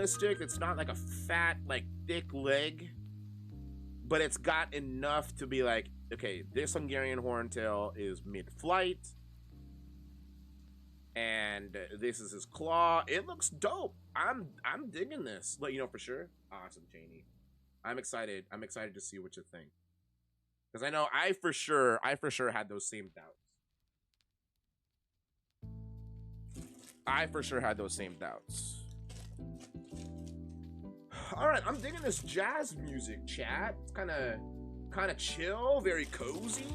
stick. It's not like a fat, like thick leg, but it's got enough to be like, okay, this Hungarian horntail is mid-flight, and this is his claw. It looks dope. I'm digging this. Let you know for sure. Awesome, Janie. I'm excited. I'm excited to see what you think, because I know I for sure had those same doubts. I for sure had those same doubts. All right, I'm digging this jazz music, chat. It's kind of chill, very cozy.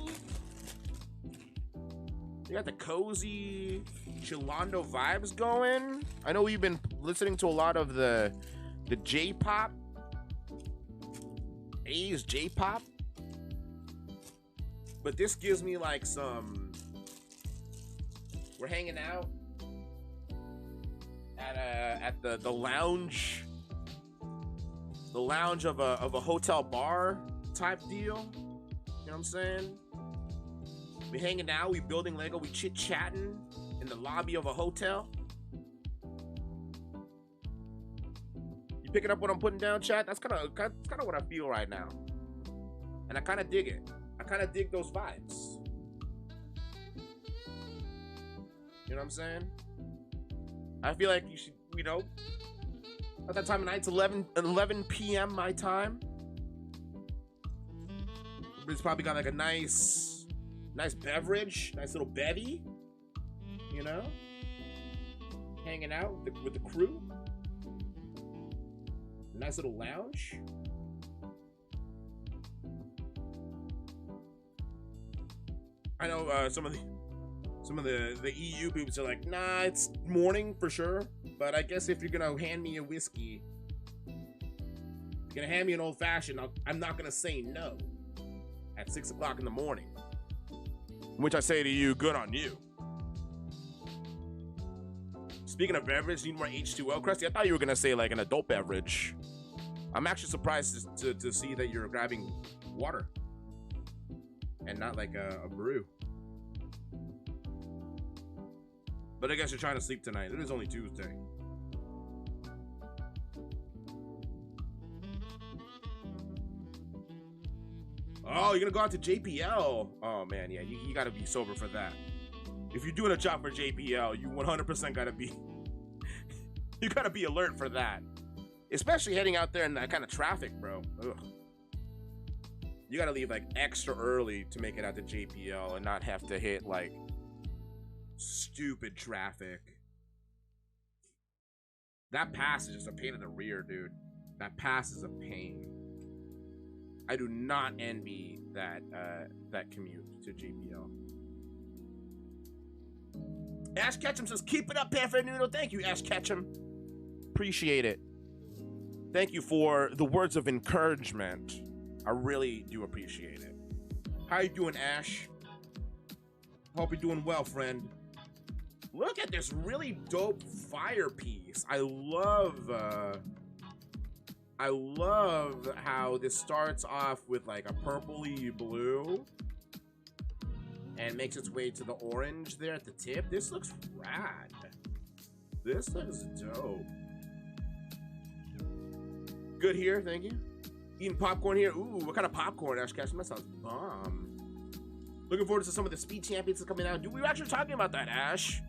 You got the cozy chillando vibes going. I know we've been listening to a lot of the J-pop, 80s J-pop, but this gives me like some. We're hanging out at the lounge. The lounge of a hotel bar type deal. You know what I'm saying? We hanging out, we building Lego, we chit-chatting in the lobby of a hotel. You picking up what I'm putting down, chat? That's kind of what I feel right now. And I kind of dig it. I kind of dig those vibes. You know what I'm saying? I feel like you should, you know, at that time of night, it's 11 p.m. my time. It's probably got like a nice beverage, nice little bevy, you know, hanging out with the crew. Nice little lounge. I know some of the EU people are like, nah, it's morning for sure. But I guess if you're gonna hand me a whiskey, if you're gonna hand me an old fashioned, I'm not gonna say no at 6 o'clock in the morning. Which I say to you, good on you. Speaking of beverage, need more H2O, Krusty? I thought you were gonna say like an adult beverage. I'm actually surprised to see that you're grabbing water and not like a brew. But I guess you're trying to sleep tonight. It is only Tuesday. Oh, you're gonna go out to JPL. Oh man, yeah, you gotta be sober for that. If you're doing a job for JPL, you 100% gotta be you gotta be alert for that. Especially heading out there in that kind of traffic, bro. Ugh. You gotta leave like extra early to make it out to JPL and not have to hit like stupid traffic. That pass is just a pain in the rear, dude. That pass is a pain. I do not envy that commute to JPL. Ash Ketchum says, keep it up, Perfect Noodle. Thank you, Ash Ketchum. Appreciate it. Thank you for the words of encouragement. I really do appreciate it. How you doing, Ash? Hope you're doing well, friend. Look at this really dope fire piece. I love how this starts off with like a purpley blue and makes its way to the orange there at the tip. This looks rad. This looks dope. Good here, thank you. Eating popcorn here. Ooh, what kind of popcorn, Ash Ketchum? That sounds bomb. Looking forward to some of the speed champions that's coming out. Dude, we were actually talking about that, Ash.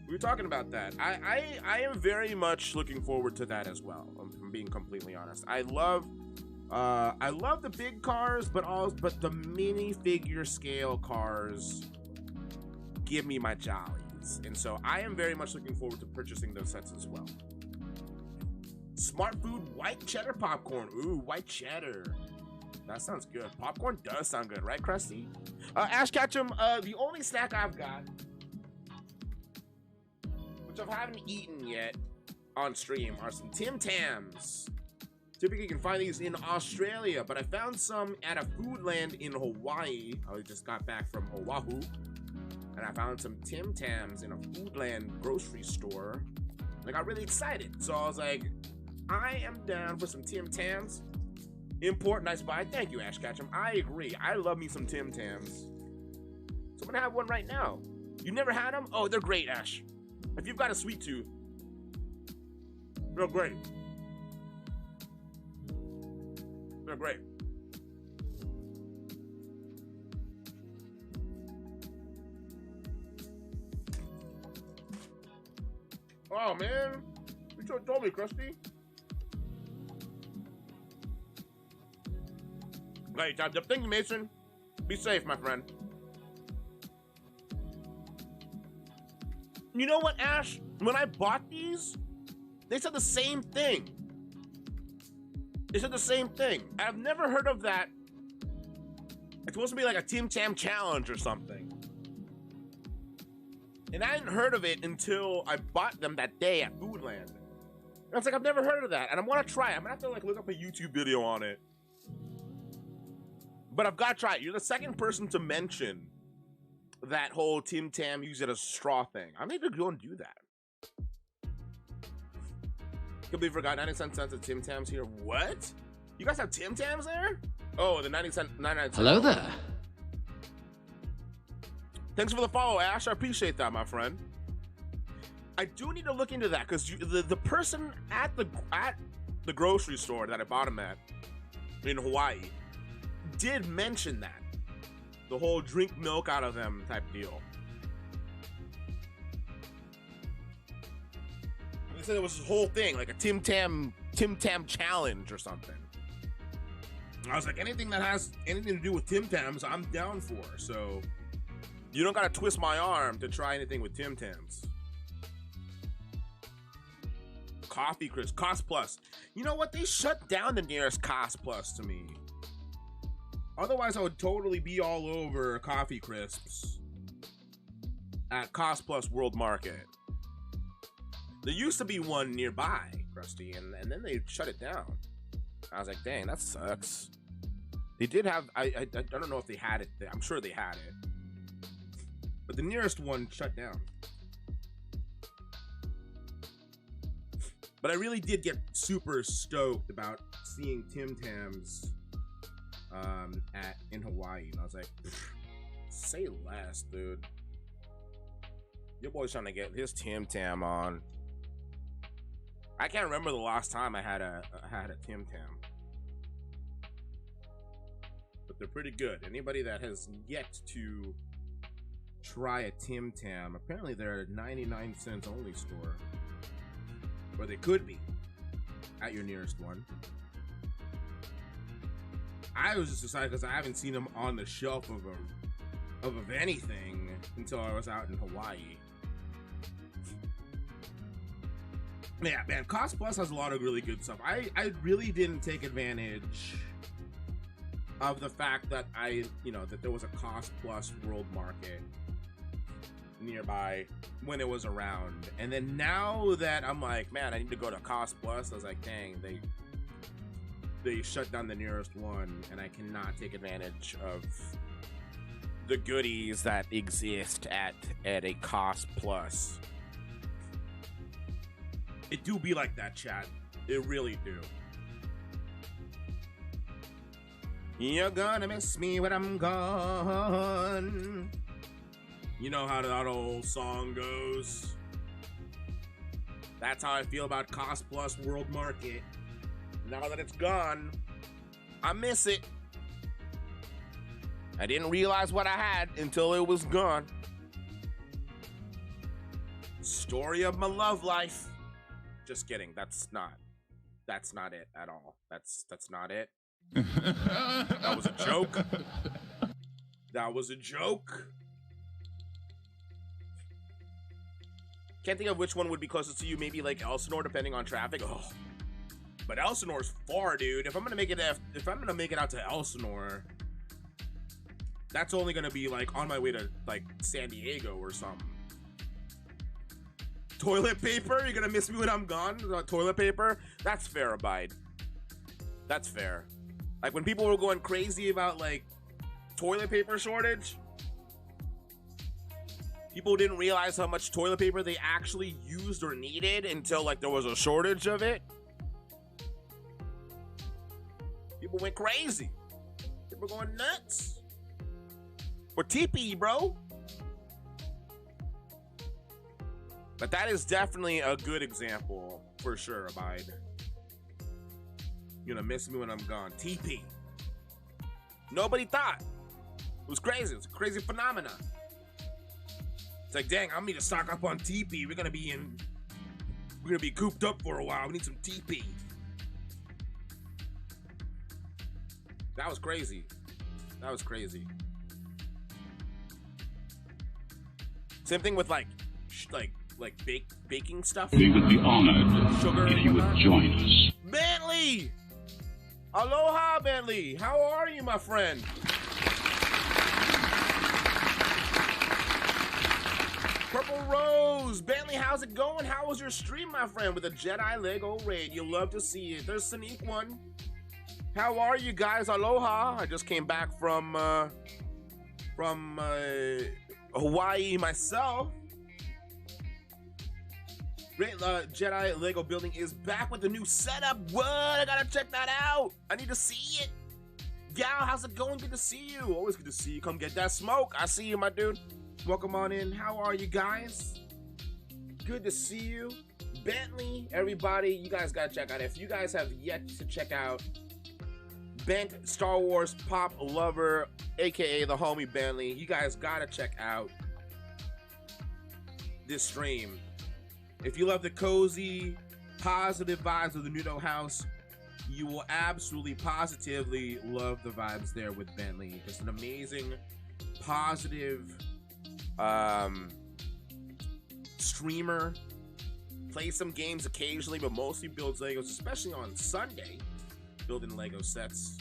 We were talking about that. I am very much looking forward to that as well. I'm being completely honest. I love the big cars, but the minifigure scale cars give me my jollies, and so I am very much looking forward to purchasing those sets as well. Smart Food white cheddar popcorn. Ooh, white cheddar. That sounds good. Popcorn does sound good, right, Krusty? Ash Ketchum, the only snack I've got, which I haven't eaten yet on stream, are some Tim Tams. Typically, you can find these in Australia, but I found some at a Foodland in Hawaii. I just got back from Oahu, and I found some Tim Tams in a Foodland grocery store. And I got really excited, so I was like, I am down for some Tim Tams. Import, nice buy. Thank you, Ash Ketchum. I agree. I love me some Tim Tams. So I'm gonna have one right now. You never had them? Oh, they're great, Ash. If you've got a sweet tooth, they're great. They're great. Oh man, you should have told me, Krusty. Right, thank you, Mason. Be safe, my friend. You know what, Ash? When I bought these, they said the same thing. They said the same thing. I've never heard of that. It's supposed to be like a Tim Tam challenge or something. And I hadn't heard of it until I bought them that day at Foodland. And I was like, I've never heard of that, and I want to try it. I'm gonna have to like look up a YouTube video on it. But I've got to try it. You're the second person to mention that whole Tim Tam use it as a straw thing. I need to go and do that. Completely forgot 99 cents of Tim Tams here. What? You guys have Tim Tams there? Oh, the 99 cents. Hello there. Thanks for the follow, Ash. I appreciate that, my friend. I do need to look into that because the person at the grocery store that I bought them at in Hawaii did mention that. The whole drink milk out of them type deal. They said it was this whole thing, like a Tim Tam challenge or something. I was like, anything that has anything to do with Tim Tams, I'm down for. So you don't gotta twist my arm to try anything with Tim Tams. Coffee Crisp, Cost Plus. You know what? They shut down the nearest Cost Plus to me. Otherwise, I would totally be all over Coffee Crisps at Cost Plus World Market. There used to be one nearby, Krusty, and then they shut it down. I was like, dang, that sucks. They did have, I don't know if they had it. I'm sure they had it. But the nearest one shut down. But I really did get super stoked about seeing Tim Tams in Hawaii, and I was like, say less, dude. Your boy's trying to get his Tim Tam on. I can't remember the last time I had a Tim Tam, but they're pretty good. Anybody that has yet to try a Tim Tam, apparently they're a 99 cents only store, or they could be at your nearest one. I was just excited because I haven't seen them on the shelf of anything until I was out in Hawaii. Yeah, man, Cost Plus has a lot of really good stuff. I really didn't take advantage of the fact that that there was a Cost Plus World Market nearby when it was around. And then now that I'm like, man, I need to go to Cost Plus, I was like, dang, they shut down the nearest one, and I cannot take advantage of the goodies that exist at a Cost Plus. It do be like that, chat. It really do. You're gonna miss me when I'm gone. You know how that old song goes. That's how I feel about Cost Plus World Market. Now that it's gone, I miss it. I didn't realize what I had until it was gone. Story of my love life. Just kidding. That's not it at all. That's not it. That was a joke. That was a joke. Can't think of which one would be closest to you. Maybe like Elsinore, depending on traffic. Oh. But Elsinore's far, dude. If I'm gonna make it out to Elsinore, that's only gonna be like on my way to like San Diego or something. Toilet paper? You're gonna miss me when I'm gone? Toilet paper? That's fair, Abide. That's fair. Like when people were going crazy about like toilet paper shortage, people didn't realize how much toilet paper they actually used or needed until like there was a shortage of it. People went crazy. People were going nuts. We're TP, bro. But that is definitely a good example, for sure, Abide. You're gonna miss me when I'm gone. TP. Nobody thought. It was crazy. It's a crazy phenomenon. It's like, dang, I need to stock up on TP. We're gonna be cooped up for a while. We need some TP. That was crazy. That was crazy. Same thing with like baking stuff. We would be honored Sugar if you would join us. Bentley! Aloha, Bentley. How are you, my friend? Purple Rose. Bentley, how's it going? How was your stream, my friend, with a Jedi Lego raid? You'll love to see it. There's Sneak One. How are you guys? Aloha. I just came back from Hawaii myself. Great Jedi Lego building is back with a new setup. What? I gotta check that out. I need to see it. Gal, how's it going? Good to see you. Always good to see you. Come get that smoke. I see you, my dude. Welcome on in. How are you guys? Good to see you. Bentley, everybody, you guys gotta check out. If you guys have yet to check out Bent Star Wars pop lover, aka the homie Bentley, you guys gotta check out this stream. If you love the cozy, positive vibes of the Nudo house, you will absolutely, positively love the vibes there with Bentley. Just an amazing, positive streamer. Plays some games occasionally, but mostly builds Legos, especially on Sunday, building Lego sets.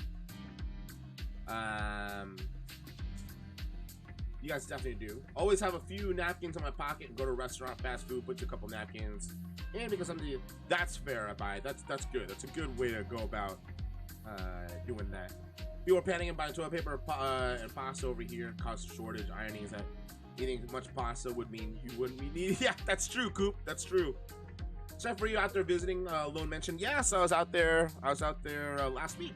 You guys definitely do. Always have a few napkins in my pocket and go to a restaurant, fast food, put you a couple napkins. And because that's fair, I buy. That's good. That's a good way to go about doing that. People are panicking buying toilet paper and pasta over here. Cause a shortage. Irony is that eating much pasta would mean you wouldn't be needing. Yeah, that's true, Coop. That's true. Chef, were you out there visiting? Lone mentioned. Yes, I was out there. Last week.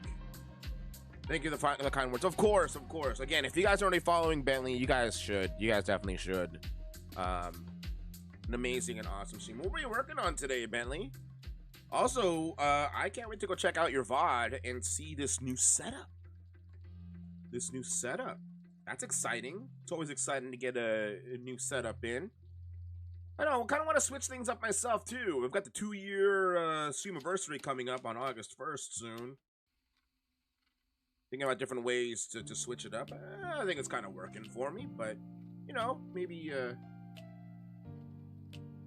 Thank you for the kind words. Of course. Again, if you guys are already following Bentley, you guys should. You guys definitely should. An amazing and awesome stream. What were you working on today, Bentley? Also, I can't wait to go check out your VOD and see this new setup. That's exciting. It's always exciting to get a new setup in. I know, I kind of want to switch things up myself, too. We've got the 2-year streamiversary coming up on August 1st soon. Thinking about different ways to switch it up. I think it's kind of working for me, but, you know, maybe,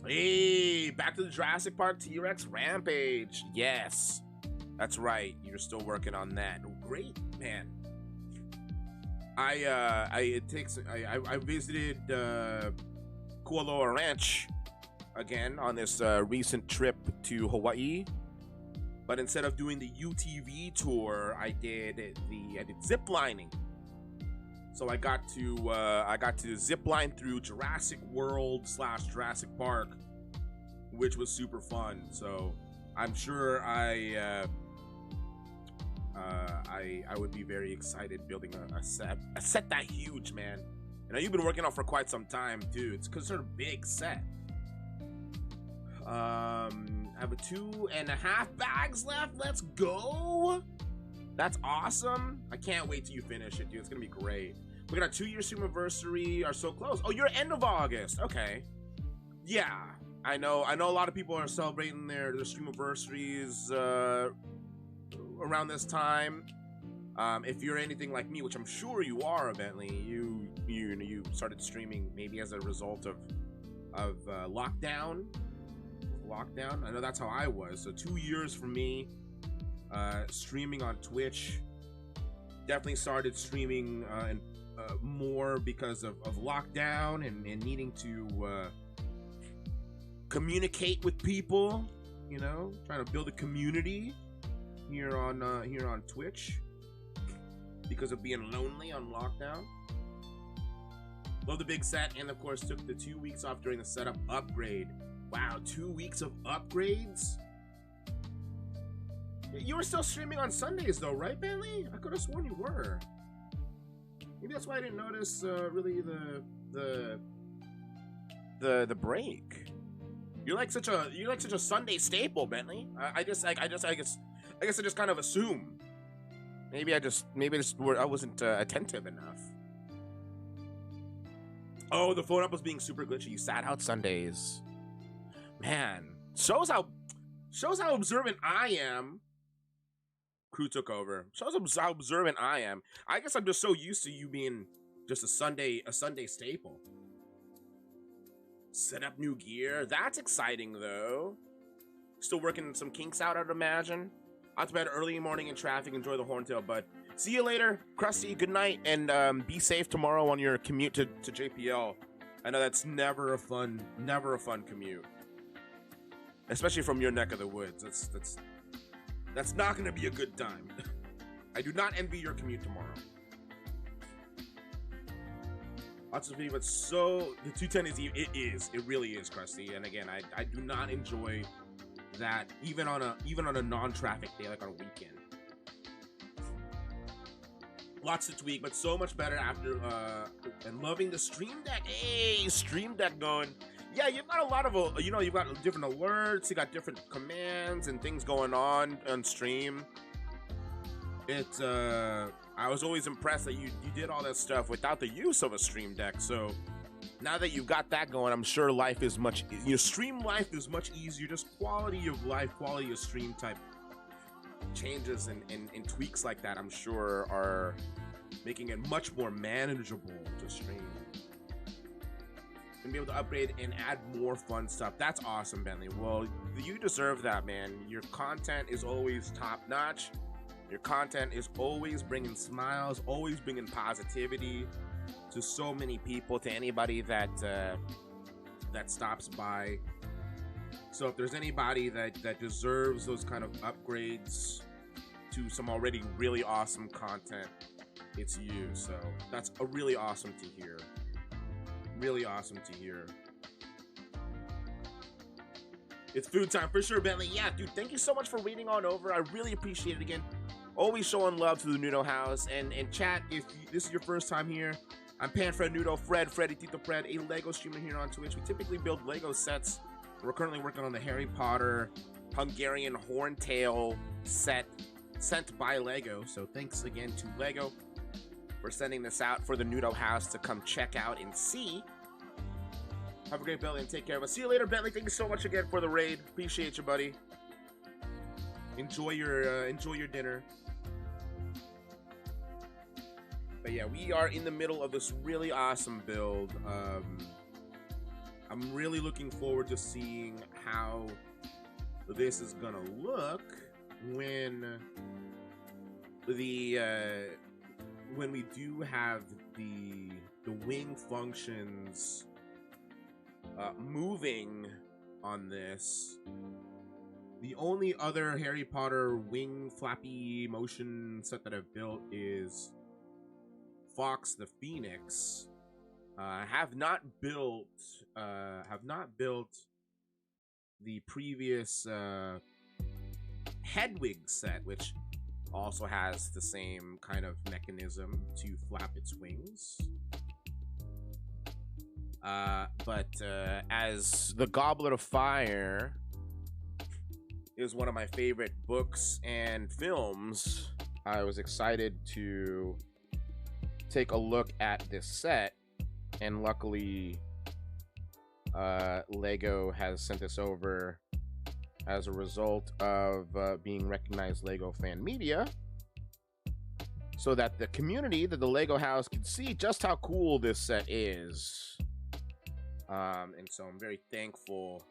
Hey, back to the Jurassic Park T-Rex Rampage. Yes, that's right. You're still working on that. Great, man. I visited, Kualoa Ranch again on this recent trip to Hawaii. But instead of doing the UTV tour, I did zip lining. So I got to zip line through Jurassic World / Jurassic Park, which was super fun. So I'm sure I would be very excited building a set that huge, man. You know, you've been working on for quite some time too. It's considered a big set. I have 2.5 bags left. Let's go. That's awesome. I can't wait till you finish it, dude. It's gonna be great. We got our 2-year streamiversary are so close. Oh, you're end of August. Okay. Yeah, I know a lot of people are celebrating their streamiversaries around this time. If you're anything like me, which I'm sure you are, Bentley, you started streaming maybe as a result of lockdown. I know that's how I was. So 2 years for me, streaming on Twitch. Definitely started streaming and more because of lockdown and needing to communicate with people. You know, trying to build a community here on Twitch because of being lonely on lockdown. Love the big set, and of course took the 2 weeks off during the setup upgrade. Wow, 2 weeks of upgrades? You were still streaming on Sundays though, right, Bentley? I could have sworn you were. Maybe that's why I didn't notice really the break. You're like such a Sunday staple, Bentley. I guess I guess I just kind of assume. Maybe I wasn't attentive enough. Oh, the phone app was being super glitchy. You sat out Sundays. Man, shows how observant I am. Crew took over. Shows how observant I am. I guess I'm just so used to you being just a Sunday staple. Set up new gear. That's exciting though. Still working some kinks out, I'd imagine. Out to bed early morning in traffic. Enjoy the horntail, bud. See you later, Krusty. Good night, and be safe tomorrow on your commute to JPL. I know that's never a fun commute, especially from your neck of the woods. That's not going to be a good time. I do not envy your commute tomorrow. Lots of people, but so the 210 it really is, Krusty. And again, I do not enjoy that even on a non-traffic day, like on a weekend. Lots to tweak, but so much better after and loving the Stream Deck. Hey, Stream Deck going. Yeah, you've got a lot of you've got different alerts, you got different commands and things going on stream. It's I was always impressed that you did all that stuff without the use of a Stream Deck. So now that you've got that going, I'm sure life is much, stream life is much easier. Just quality of life, quality of stream type changes and tweaks like that, I'm sure, are making it much more manageable to stream. And be able to upgrade and add more fun stuff. That's awesome, Bentley. Well, you deserve that, man. Your content is always top notch. Your content is always bringing smiles, always bringing positivity to so many people, to anybody that stops by. So if there's anybody that deserves those kind of upgrades to some already really awesome content, it's you. So that's really awesome to hear. Really awesome to hear. It's food time for sure, Bentley. Yeah, dude, thank you so much for reading on over. I really appreciate it again. Always showing love to the Nudo house. And chat, if this is your first time here, I'm Panfred Nudo, Freddy Tito Fred, a Lego streamer here on Twitch. We typically build Lego sets. We're currently working on the Harry Potter Hungarian Horntail set sent by Lego. So thanks again to Lego for sending this out for the Nudo house to come check out and see. Have a great Bentley and take care of us. See you later, Bentley. Thank you so much again for the raid. Appreciate you, buddy. Enjoy your dinner. But yeah, we are in the middle of this really awesome build. I'm really looking forward to seeing how this is gonna look when we do have the wing functions moving on this. The only other Harry Potter wing flappy motion set that I've built is Fox the Phoenix. Have not built the previous Hedwig set, which also has the same kind of mechanism to flap its wings. But as the Goblet of Fire is one of my favorite books and films, I was excited to take a look at this set, and luckily Lego has sent this over as a result of being recognized Lego fan media, so that the community, that the Lego house, can see just how cool this set is. And so I'm very thankful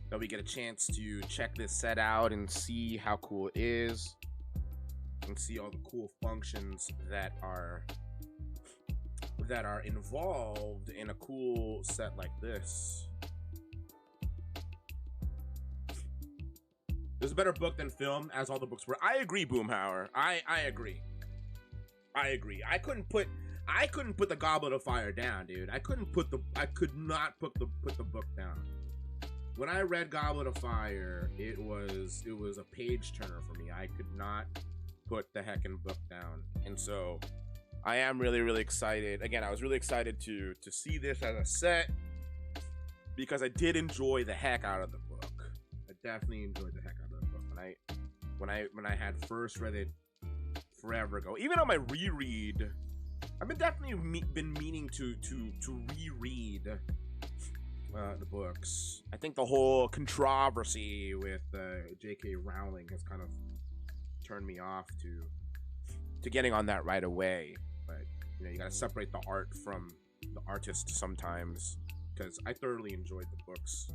that we get a chance to check this set out and see how cool it is, and see all the cool functions that are involved in a cool set like this. There's a better book than film, as all the books were. I agree, Boomhauer. I agree. I couldn't put the Goblet of Fire down, dude. I could not put the book down. When I read Goblet of Fire, it was a page turner for me. I could not put the heckin' book down. And so I am really, really excited. Again, I was really excited to see this as a set, because I did enjoy the heck out of the book. I definitely enjoyed the heck out of the book. when I had first read it forever ago. Even on my reread, I've been definitely been meaning to reread the books. I think the whole controversy with J.K. Rowling has kind of turned me off to getting on that right away. But you know, you gotta separate the art from the artist sometimes, because I thoroughly enjoyed the books.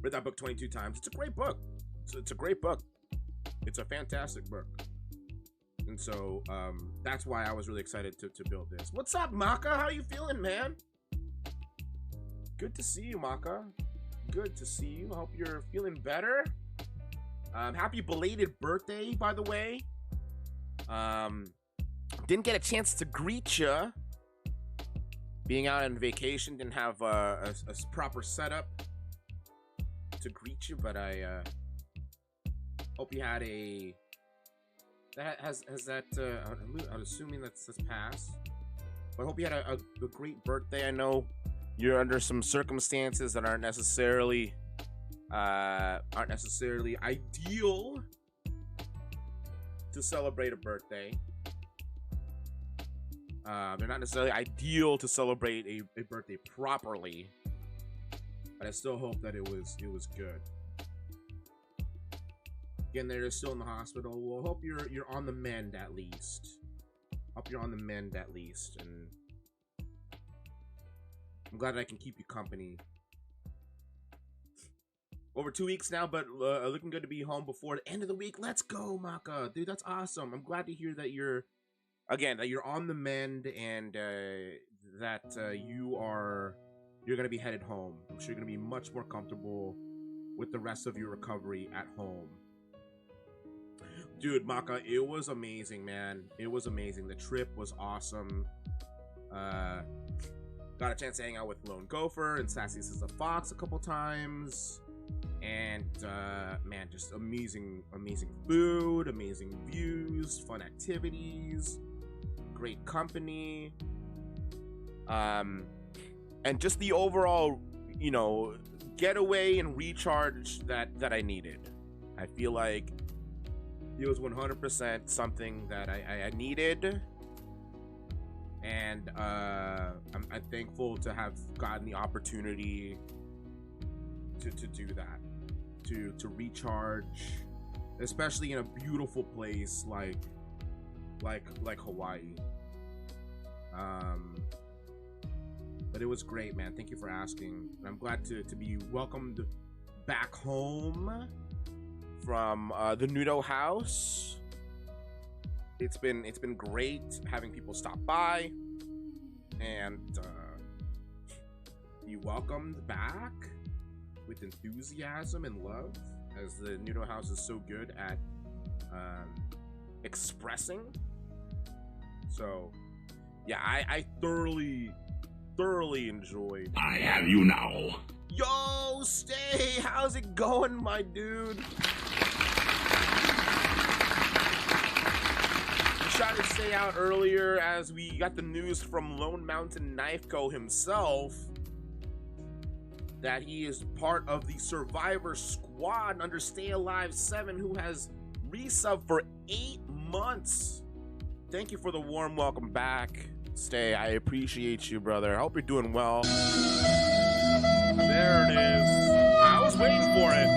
Read that book 22 times. It's a great book. It's a great book. It's a fantastic book. And so that's why I was really excited to build this. What's up, Maka? How you feeling, man? Good to see you, Maka. Good to see you. Hope you're feeling better. Happy belated birthday, by the way. Didn't get a chance to greet you. Being out on vacation, didn't have a proper setup to greet you, but I hope you had a... Has that, I'm assuming that's passed. But I hope you had a great birthday. I know you're under some circumstances that aren't necessarily ideal to celebrate a birthday. They're not necessarily ideal to celebrate a birthday properly, but I still hope that it was good. Again, they're still in the hospital. Well, hope you're on the mend at least. Hope you're on the mend at least, and I'm glad that I can keep you company. Over 2 weeks now, but looking good to be home before the end of the week. Let's go, Maka, dude. That's awesome. I'm glad to hear that you're on the mend, and that you're gonna be headed home. I'm sure you're gonna be much more comfortable with the rest of your recovery at home. Dude, Maka, it was amazing, man. It was amazing. The trip was awesome. Got a chance to hang out with Lone Gopher and Sassy Sister Fox a couple times. And, man, just amazing food, amazing views, fun activities, great company. And just the overall, you know, getaway and recharge that I needed. I feel like it was 100% something that I needed, and I'm thankful to have gotten the opportunity to do that, to recharge, especially in a beautiful place like Hawaii. But it was great, man. Thank you for asking. And I'm glad to be welcomed back home from the Nudo house. It's been great having people stop by and be welcomed back with enthusiasm and love, as the Nudo house is so good at expressing. So yeah, I thoroughly enjoyed. I have you now. Yo, Stay, how's it going, my dude? Tried to stay out earlier as we got the news from Lone Mountain Knife Co. himself that he is part of the Survivor Squad under Stay Alive 7, who has resubbed for 8 months. Thank you for the warm welcome back, Stay. I appreciate you, brother. I hope you're doing well. There it is. I was waiting for it.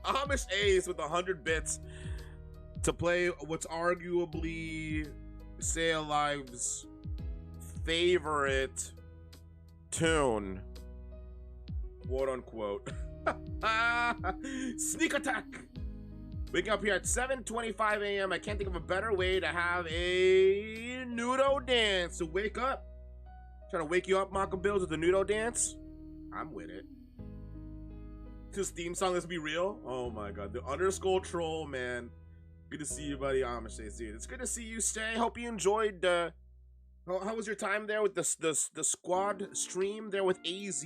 Amish Ace with 100 bits to play what's arguably Stay Alive's favorite tune, quote unquote. Sneak attack. Waking up here at 7:25 a.m. I can't think of a better way to have a Nudo dance to wake up. Trying to wake you up, Maka Bills, with the Nudo dance. I'm with it. His theme song, let's be real. Oh my god, the underscore troll, man. Good to see you, buddy. Amish Ace, dude. It's good to see you, Stay. Hope you enjoyed. How was your time there with the squad stream there with AZ?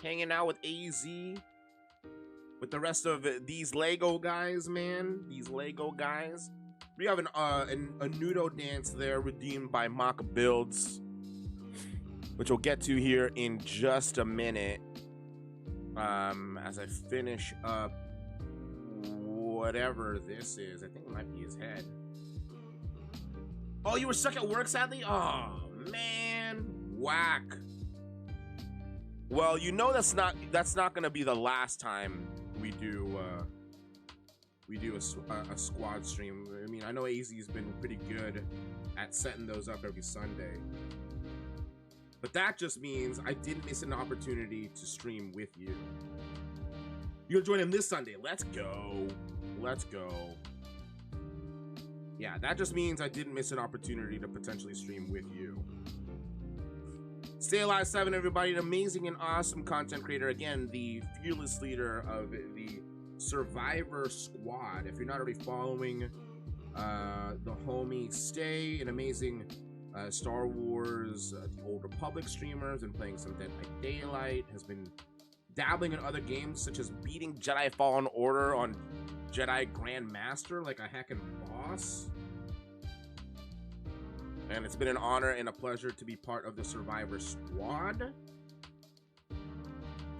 Hanging out with AZ, with the rest of these Lego guys, man. These Lego guys. We have a nudo dance there redeemed by Maka Builds, which we'll get to here in just a minute. As I finish up whatever this is. I think it might be his head. Oh, you were stuck at work, sadly? Oh, man. Whack. Well, you know that's not gonna be the last time we do a squad stream. I mean, I know AZ's been pretty good at setting those up every Sunday, but that just means I didn't miss an opportunity to stream with you. You'll join him this Sunday. Let's go. Let's go. Yeah, that just means I didn't miss an opportunity to potentially stream with you. Stay Alive 7, everybody, an amazing and awesome content creator. Again, the fearless leader of the Survivor Squad. If you're not already following the homie Stay, an amazing Star Wars, the Old Republic streamers, and playing some Dead by Daylight, has been dabbling in other games such as beating Jedi Fallen Order on Jedi Grandmaster like a heckin' boss. And it's been an honor and a pleasure to be part of the Survivor Squad.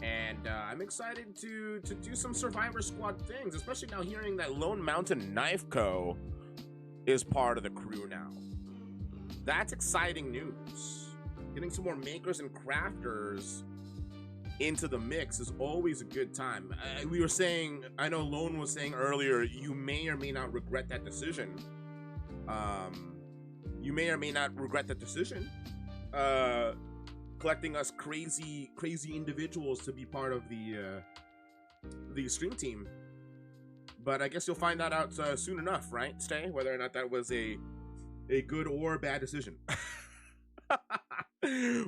And I'm excited to do some Survivor Squad things, especially now hearing that Lone Mountain Knife Co. is part of the crew now. That's exciting news. Getting some more makers and crafters into the mix is always a good time. We were saying, I know Lone was saying earlier, you may or may not regret that decision. You may or may not regret that decision. Collecting us crazy individuals to be part of the stream team. But I guess you'll find that out soon enough, right, Stay? Whether or not that was a good or bad decision.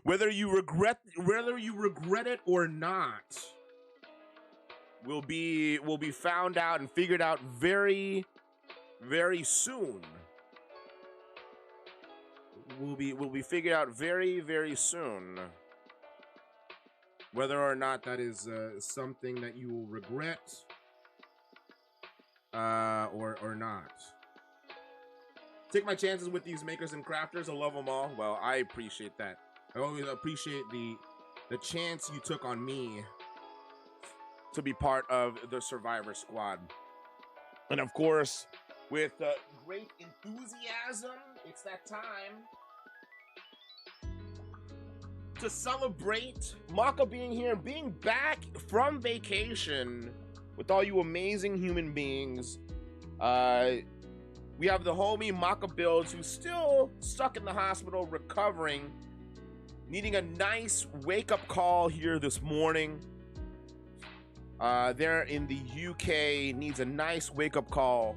whether you regret it or not will be found out and figured out very, very soon. Will be figured out very, very soon whether or not that is something that you will regret or not. Take my chances with these makers and crafters. I love them all. Well, I appreciate that. I always appreciate the chance you took on me to be part of the Survivor Squad. And of course, with great enthusiasm, it's that time to celebrate Maka being here, being back from vacation with all you amazing human beings. We have the homie Maka Builds, who's still stuck in the hospital recovering, needing a nice wake-up call here this morning. They're in the UK, needs a nice wake-up call.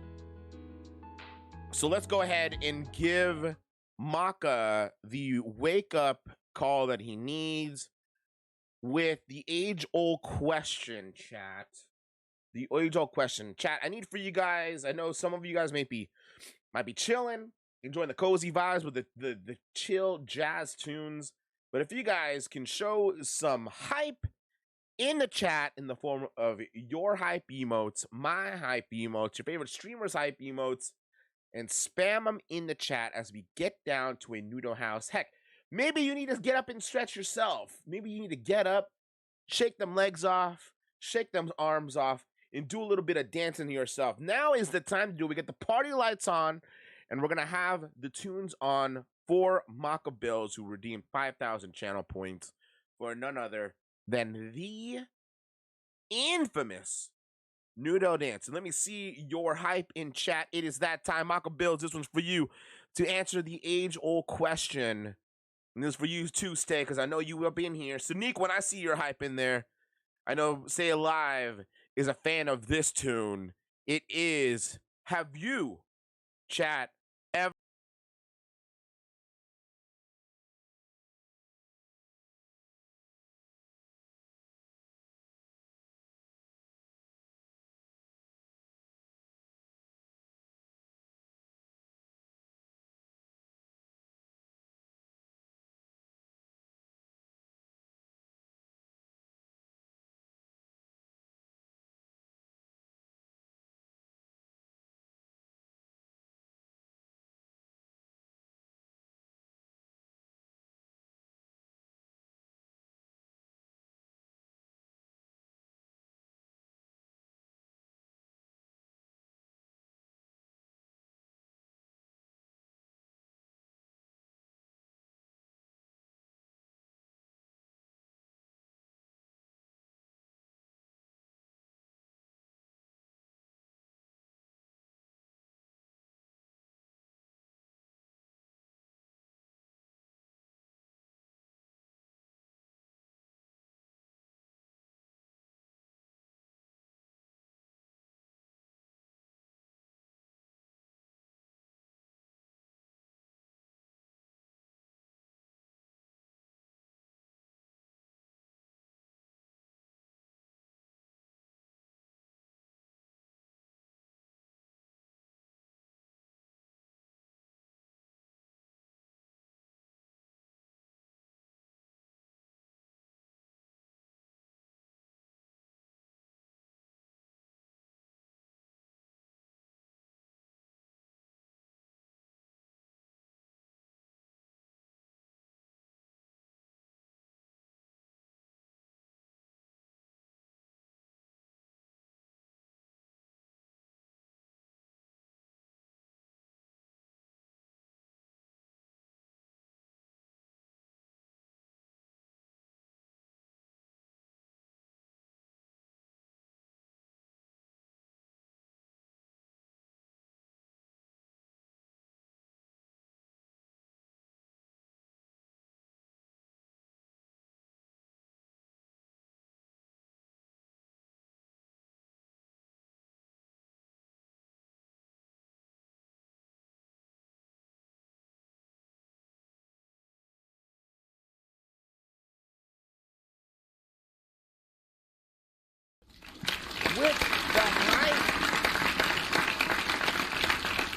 So let's go ahead and give Maka the wake-up call that he needs with the age-old question, chat. The age-old question. Chat, I need for you guys, I know some of you guys might be chilling, enjoying the cozy vibes with the chill jazz tunes. But if you guys can show some hype in the chat in the form of your hype emotes, my hype emotes, your favorite streamer's hype emotes, and spam them in the chat as we get down to a noodle house. Heck, maybe you need to get up and stretch yourself. Maybe you need to get up, shake them legs off, shake them arms off, and do a little bit of dancing to yourself. Now is the time to do it. We get the party lights on, and we're going to have the tunes on for Maka Bills, who redeemed 5,000 channel points for none other than the infamous Nudo Dance. And let me see your hype in chat. It is that time. Maka Bills, this one's for you to answer the age-old question. And this is for you too, Stay, because I know you will be in here. Sneak, when I see your hype in there, I know Stay Alive is a fan of this tune. It is, have you, chat, ever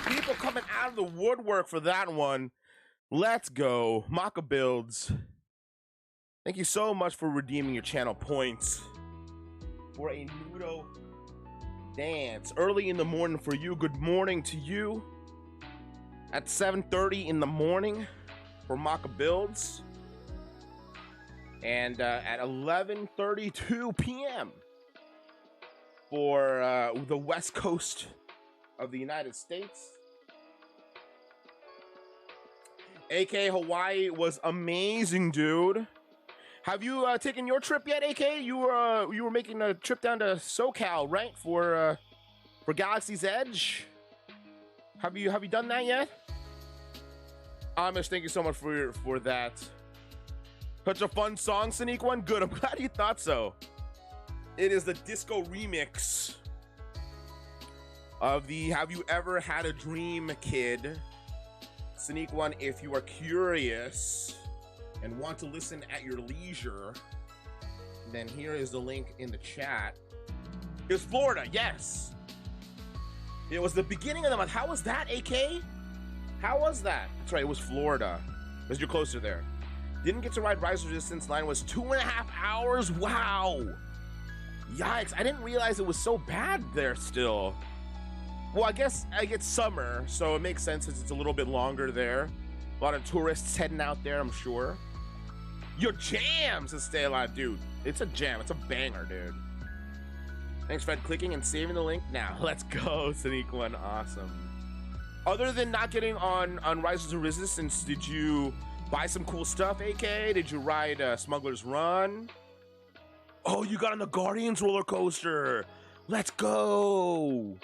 People coming out of the woodwork for that one. Let's go. Maka Builds. Thank you so much for redeeming your channel points for a Nudo dance. Early in the morning for you. Good morning to you. At 7:30 in the morning for Maka Builds. And at 11:32 p.m. for the West Coast of the United States. AK Hawaii was amazing, dude. Have you taken your trip yet, AK? You were making a trip down to SoCal, right? For Galaxy's Edge. Have you done that yet? Amish, thank you so much for that. Such a fun song, Sneak One. Good. I'm glad you thought so. It is the disco remix of the Have You Ever Had a Dream Kid. Sneak One, if you are curious and want to listen at your leisure, then here is the link in the chat. It's Florida, yes. It was the beginning of the month. How was that, AK? How was that? That's right, it was Florida. Because you're closer there. Didn't get to ride Rise Resistance. Line was 2.5 hours. Wow. Yikes, I didn't realize it was so bad there still. Well, I guess it's summer, so it makes sense since it's a little bit longer there. A lot of tourists heading out there, I'm sure. Your jams to stay alive, dude. It's a jam. It's a banger, dude. Thanks, Fred. Clicking and saving the link now. Let's go, Sneak One. Awesome. Other than not getting on Rise of Resistance, did you buy some cool stuff, AK? Did you ride Smuggler's Run? Oh, you got on the Guardians roller coaster. Let's go.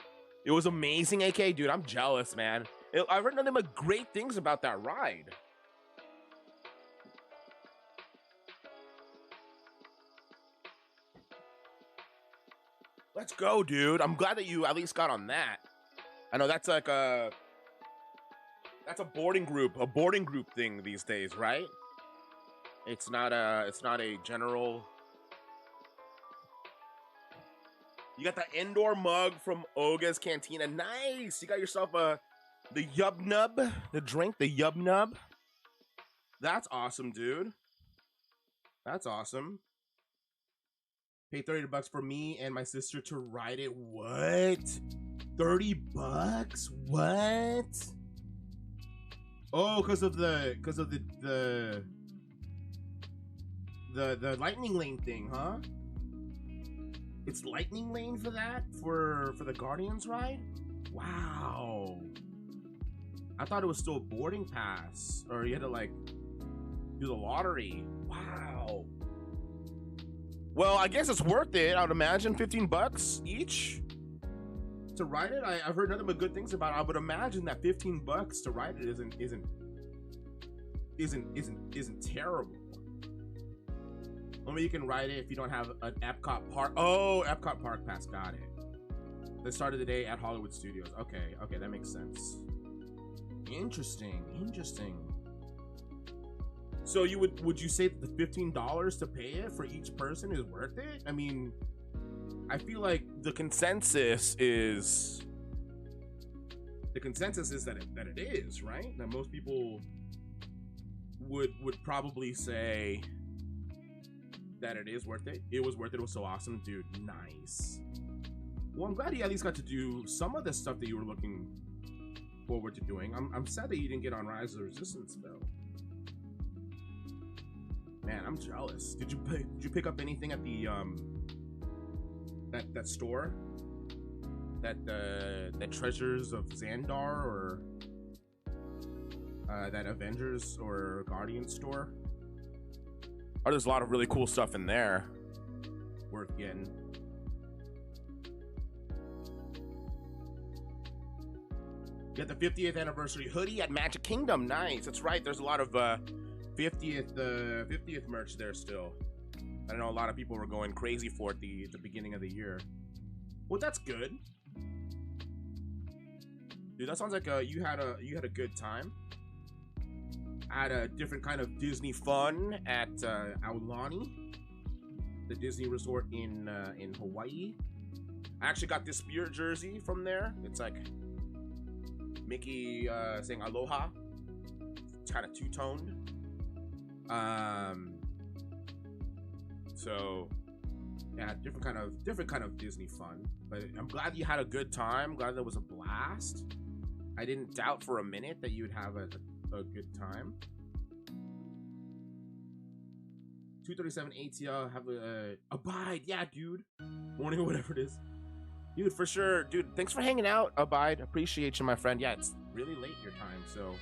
It was amazing, AK. Dude, I'm jealous, man. I've heard nothing but great things about that ride. Let's go, dude. I'm glad that you at least got on that. I know that's like that's a boarding group thing these days, right? It's not a general. You got the indoor mug from Oga's Cantina. Nice. You got yourself the Yub Nub, the drink, the Yub Nub. That's awesome, dude. That's awesome. Pay $30 for me and my sister to ride it. What? $30? What? Oh, because of the lightning lane thing, huh? It's lightning lane for that for the Guardians ride? Wow. I thought it was still a boarding pass, or you had to like do the lottery. Wow. Well, I guess it's worth it. I would imagine $15 each to ride it. I've heard nothing but good things about it. I would imagine that $15 to ride it isn't terrible. Only you can ride it if you don't have an Epcot Park. Oh, Epcot Park Pass. Got it. They started the day at Hollywood Studios. Okay, that makes sense. Interesting. So would you say that the $15 to pay it for each person is worth it? I mean, I feel like the consensus is that it is, right? That most people would probably say that it is worth it. It was worth it. It was so awesome, dude. Nice. Well, I'm glad you at least got to do some of the stuff that you were looking forward to doing. I'm sad that you didn't get on Rise of the Resistance though. Man, I'm jealous. Did you pick up anything at the that store? That Treasures of Xandar, or that Avengers or Guardian store? Oh, there's a lot of really cool stuff in there. Worth getting. You got the 50th anniversary hoodie at Magic Kingdom. Nice. That's right. There's a lot of 50th merch there still. I know a lot of people were going crazy for it at the beginning of the year. Well, that's good. Dude, that sounds like you had a good time. Had a different kind of Disney fun at Aulani, the Disney resort in Hawaii. I actually got this Spirit jersey from there. It's like Mickey saying aloha. It's kind of two-toned. So yeah, different kind of Disney fun. But I'm glad you had a good time. Glad that was a blast. I didn't doubt for a minute that you'd have a good time. 237 ATL, have a Abide, yeah, dude. Morning or whatever it is. Dude, for sure. Dude, thanks for hanging out, Abide. Appreciate you, my friend. Yeah, it's really late your time, so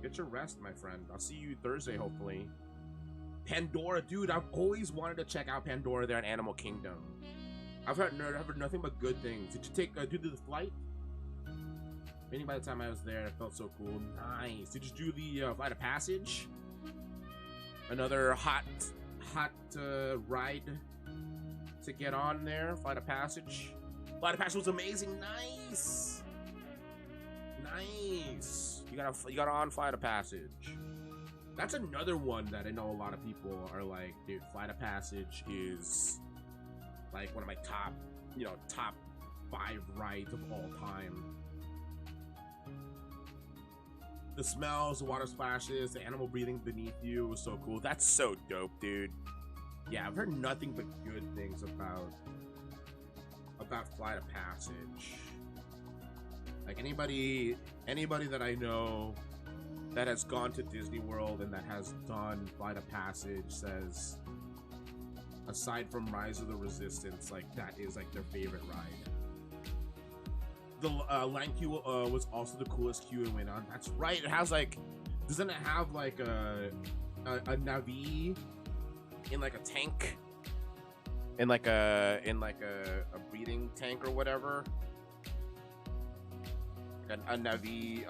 get your rest, my friend. I'll see you Thursday, hopefully. Pandora, dude, I've always wanted to check out Pandora there in Animal Kingdom. I've heard nothing but good things. Did you take do the flight? I think by the time I was there, it felt so cool. Nice. Did you do the Flight of Passage? Another hot ride to get on there. Flight of Passage. Flight of Passage was amazing. Nice. Nice. You got on Flight of Passage. That's another one that I know a lot of people are like, dude, Flight of Passage is like one of my top 5 rides of all time. The smells, the water splashes, the animal breathing beneath you was so cool. That's so dope, dude. Yeah, I've heard nothing but good things about Flight of Passage. Like anybody that I know that has gone to Disney World and that has done Flight of Passage says, aside from Rise of the Resistance, like that is like their favorite ride. The line queue was also the coolest queue we went on. That's right. It has like, doesn't it have like a Navi in like a tank, in like a breathing tank or whatever? A Navi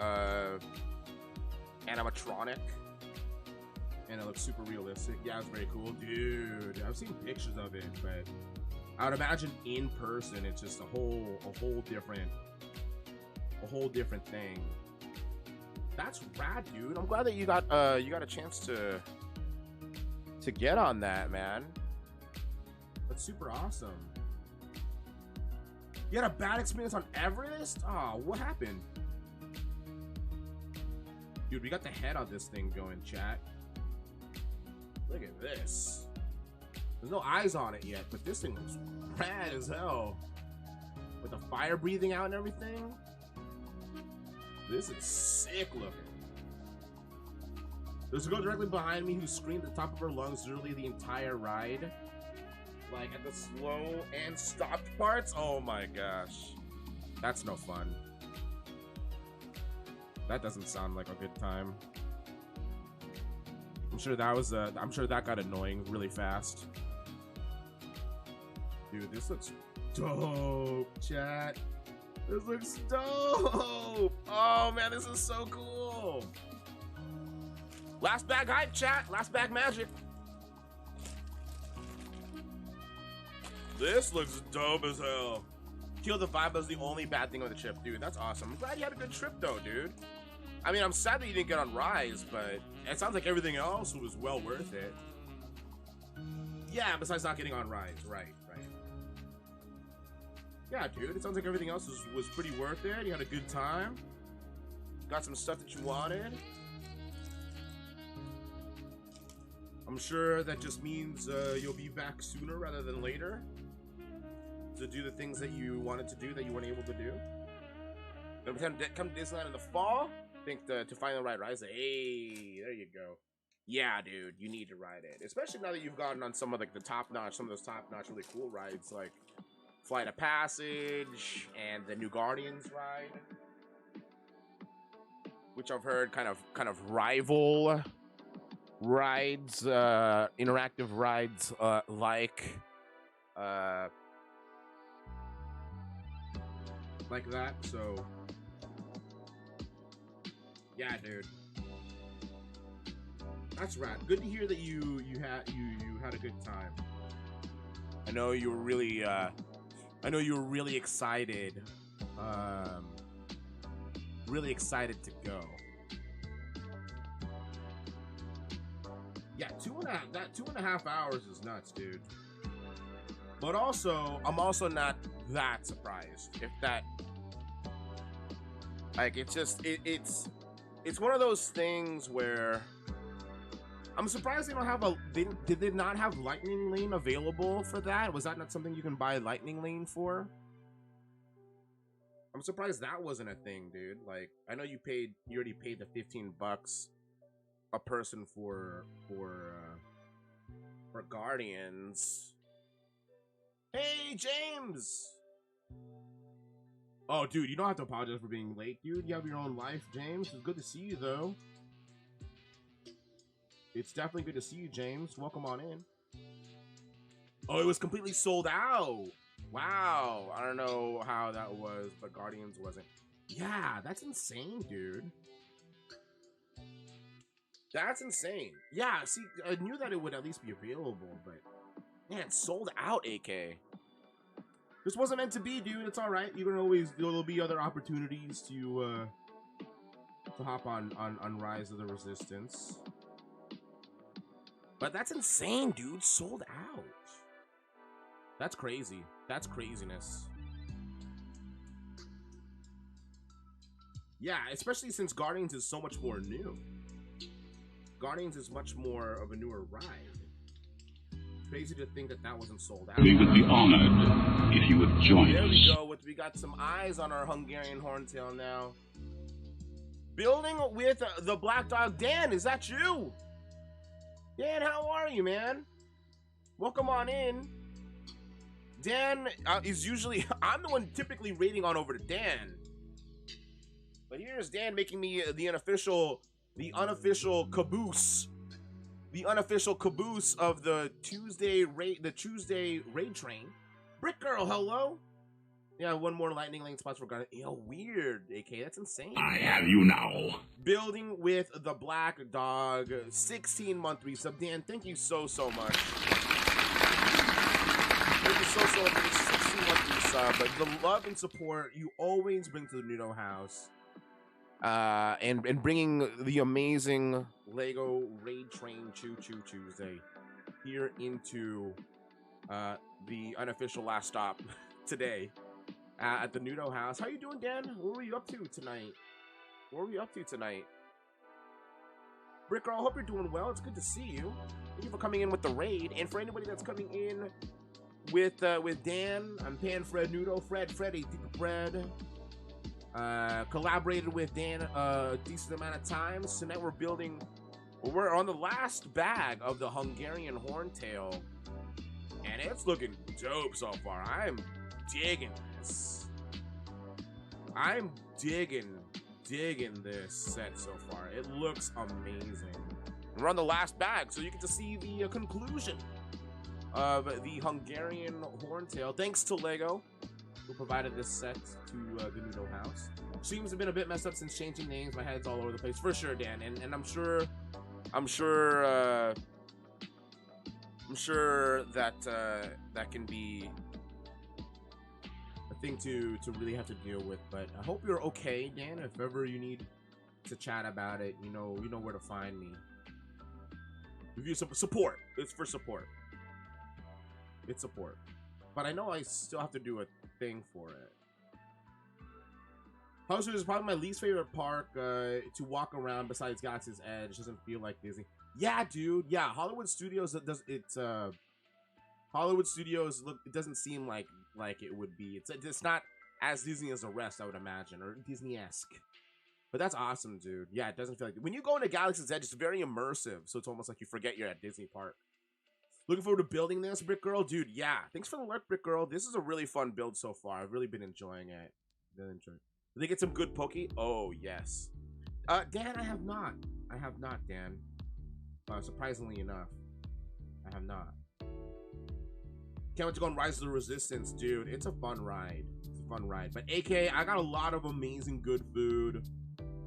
animatronic, and it looks super realistic. Yeah, it's very cool, dude. I've seen pictures of it, but I would imagine in person it's just a whole different thing. That's rad, dude. I'm glad that you got a chance to get on that, man. That's super awesome. You had a bad experience on Everest? Oh, what happened? Dude, we got the head on this thing going, chat. Look at this. There's no eyes on it yet, but this thing looks rad as hell. With the fire breathing out and everything. This is sick looking. There's a girl directly behind me who screamed at the top of her lungs literally the entire ride. Like at the slow and stopped parts. Oh my gosh. That's no fun. That doesn't sound like a good time. I'm sure that got annoying really fast. Dude, this looks dope, chat. This looks dope. Oh man, this is so cool. Last bag hype, chat. Last bag magic. This looks dope as hell. Kill the vibe was the only bad thing on the trip, dude. That's awesome. I'm glad you had a good trip though, dude. I mean, I'm sad that you didn't get on Rise, but it sounds like everything else was well worth it. Yeah, besides not getting on Rise, right. Yeah, dude, it sounds like everything else was pretty worth it. You had a good time. Got some stuff that you wanted. I'm sure that just means you'll be back sooner rather than later to do the things that you wanted to do that you weren't able to do. Come to Disneyland in the fall. I think to find the right Rise. Hey, there you go. Yeah, dude, you need to ride it, especially now that you've gotten on some of like some of those top-notch, really cool rides like Flight of Passage and the New Guardians ride, which I've heard kind of rival rides, interactive rides like that. So yeah, dude, that's rad. Good to hear that you had a good time. I know you were really excited, to go. Yeah, 2.5 hours is nuts, dude. But also, I'm also not that surprised. Like, it's just, it's one of those things where I'm surprised they don't have did they not have Lightning Lane available for that? Was that not something you can buy Lightning Lane for? I'm surprised that wasn't a thing, dude. Like, I know you already paid the $15 a person for Guardians. Hey, James! Oh, dude, you don't have to apologize for being late, dude. You have your own life, James. It's good to see you, though. It's definitely good to see you, James. Welcome on in. Oh, it was completely sold out. Wow. I don't know how that was, but Guardians wasn't. Yeah, that's insane, dude. That's insane. Yeah, see, I knew that it would at least be available, but man, it's sold out, AK. This wasn't meant to be, dude. It's all right. You can always, there'll be other opportunities to hop on Rise of the Resistance. But that's insane, dude. Sold out. That's crazy. That's craziness. Yeah, especially since Guardians is so much more new. Guardians is much more of a newer ride. Crazy to think that that wasn't sold out. We would be honored if you would join us. There we go. We got some eyes on our Hungarian Horntail now. Building with the Black Dog. Dan, is that you? Dan, how are you, man? Welcome on in. Dan is usually... I'm the one typically raiding on over to Dan. But here's Dan making me the unofficial caboose. The unofficial caboose of the Tuesday raid train. Brick Girl, hello. Yeah, one more lightning lane spots for Garden. Yo, weird, AK. That's insane. I have you now. Building with the Black Dog. 16-month resub. Dan, thank you so much. Thank you so much for the 16-month resub. But the love and support you always bring to the Nudo house. And bringing the amazing Lego Raid Train Choo Choo Tuesday here into the unofficial last stop today at the Nudo house. How you doing, Dan? What were you up to tonight? Brick Girl, I hope you're doing well. It's good to see you. Thank you for coming in with the raid. And for anybody that's coming in with Dan, I'm Pan Fred Nudo. Freddy, Fred. Collaborated with Dan a decent amount of times, so now we're on the last bag of the Hungarian Horntail, and it's looking dope so far. I'm digging this. I'm digging this set so far. It looks amazing. We're on the last bag, so you get to see the conclusion of the Hungarian Horntail, thanks to Lego, who provided this set to the Nudo house. Streams have been a bit messed up since changing names. My head's all over the place for sure, Dan. And I'm sure that that can be a thing to really have to deal with. But I hope you're okay, Dan. If ever you need to chat about it, you know where to find me. Review support. It's for support. It's support. But I know I still have to do a thing for it. Hollywood is probably my least favorite park to walk around besides Galaxy's Edge. Doesn't feel like Disney. Yeah, dude. Yeah, Hollywood Studios. Hollywood Studios. Look, it doesn't seem like it would be. It's not as Disney as the rest, I would imagine, or Disney-esque. But that's awesome, dude. Yeah, it doesn't feel like. When you go into Galaxy's Edge, it's very immersive. So it's almost like you forget you're at Disney Park. Looking forward to building this, Brick Girl. Dude, yeah. Thanks for the lurk, Brick Girl. This is a really fun build so far. I've really been enjoying it. Did they get some good pokey? Oh, yes. Dan, I have not. Dan. Surprisingly enough. I have not. Can't wait to go on Rise of the Resistance, dude. It's a fun ride. But AK, I got a lot of amazing good food.